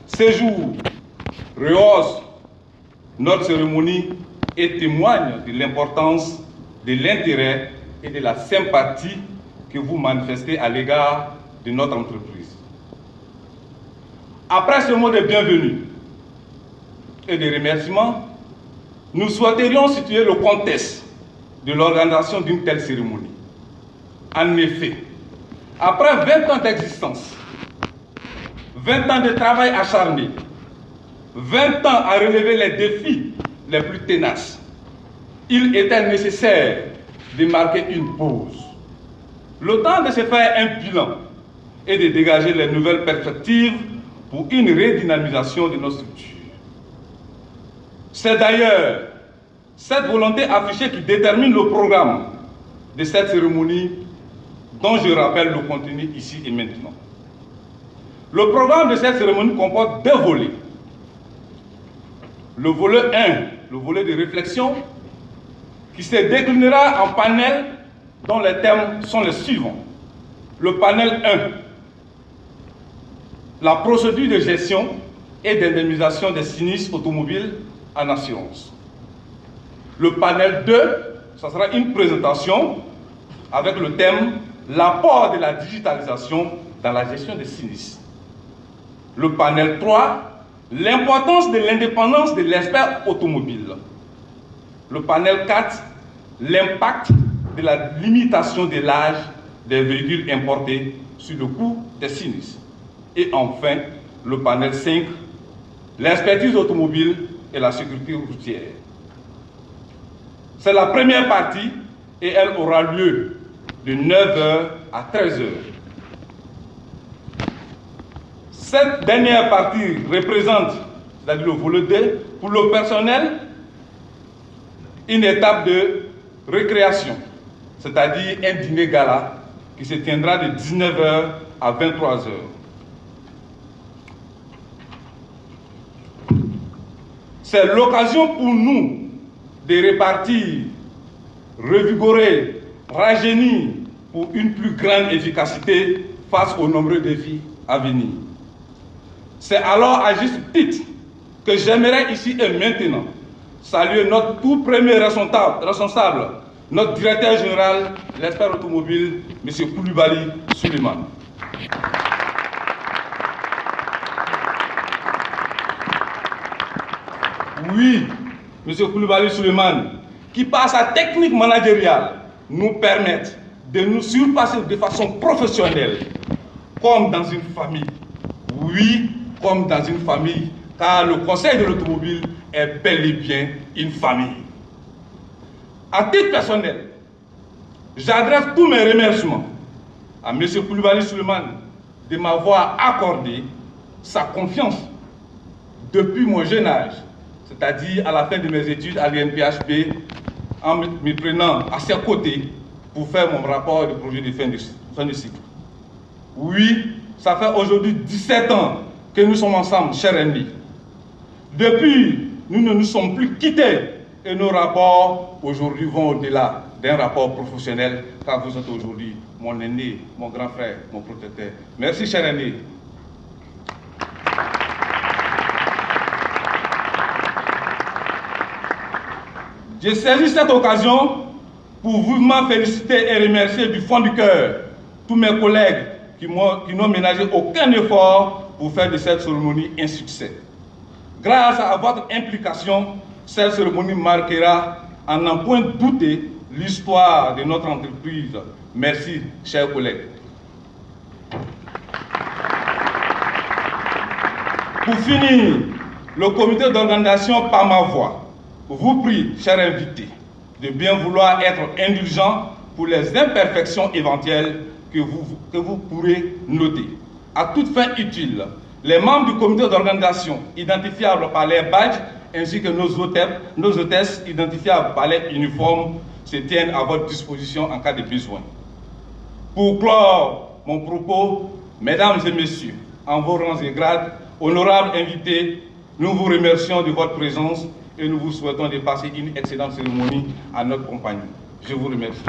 Ces jours rehaussent notre cérémonie et témoignent de l'importance, de l'intérêt et de la sympathie que vous manifestez à l'égard de notre entreprise. Après ce mot de bienvenue et de remerciement, nous souhaiterions situer le contexte de l'organisation d'une telle cérémonie. En effet, après 20 ans d'existence, 20 ans de travail acharné, 20 ans à relever les défis les plus tenaces, il était nécessaire de marquer une pause. Le temps de se faire un bilan et de dégager les nouvelles perspectives pour une redynamisation de nos structures. C'est d'ailleurs cette volonté affichée qui détermine le programme de cette cérémonie dont je rappelle le contenu ici et maintenant. Le programme de cette cérémonie comporte deux volets. Le volet 1, le volet de réflexion, qui se déclinera en panels dont les thèmes sont les suivants. Le panel 1, la procédure de gestion et d'indemnisation des sinistres automobiles en assurance. Le panel 2, ça sera une présentation avec le thème « L'apport de la digitalisation dans la gestion des sinistres ». Le panel 3, l'importance de l'indépendance de l'expert automobile. Le panel 4, l'impact de la limitation de l'âge des véhicules importés sur le coût des sinistres. Et enfin, le panel 5, l'expertise automobile et la sécurité routière. C'est la première partie et elle aura lieu de 9h à 13h. Cette dernière partie représente, c'est-à-dire le volet 2, pour le personnel, une étape de récréation, c'est-à-dire un dîner gala qui se tiendra de 19h à 23h. C'est l'occasion pour nous de repartir, revigorer, rajeunir pour une plus grande efficacité face aux nombreux défis à venir. C'est alors à juste titre que j'aimerais ici et maintenant saluer notre tout premier responsable, notre directeur général, l'expert automobile, M. Koulibaly Suleiman. Oui, M. Koulibaly Suleiman, qui par sa technique managériale nous permettent de nous surpasser de façon professionnelle, comme dans une famille. Oui, comme dans une famille, car le conseil de l'automobile est bel et bien une famille. À titre personnel, j'adresse tous mes remerciements à M. Koulibaly Suleiman de m'avoir accordé sa confiance depuis mon jeune âge, c'est-à-dire à la fin de mes études à l'INPHP, en me prenant à ses côtés pour faire mon rapport de projet de fin de cycle. Oui, ça fait aujourd'hui 17 ans que nous sommes ensemble, chers amis. Depuis, nous ne nous sommes plus quittés et nos rapports aujourd'hui vont au-delà d'un rapport professionnel, car vous êtes aujourd'hui mon aîné, mon grand frère, mon protecteur. Merci, chers amis. Je saisis cette occasion pour vivement féliciter et remercier du fond du cœur tous mes collègues qui n'ont ménagé aucun effort pour faire de cette cérémonie un succès. Grâce à votre implication, cette cérémonie marquera, à n'en point douter, l'histoire de notre entreprise. Merci, chers collègues. Pour finir, le comité d'organisation, par ma voix, vous prie, chers invités, de bien vouloir être indulgents pour les imperfections éventuelles que vous pourrez noter. À toute fin utile, les membres du comité d'organisation, identifiables par les badges, ainsi que nos hôtesses, identifiables par les uniformes, se tiennent à votre disposition en cas de besoin. Pour clore mon propos, mesdames et messieurs, en vos rangs et grades, honorables invités, nous vous remercions de votre présence et nous vous souhaitons de passer une excellente cérémonie à notre compagnie. Je vous remercie.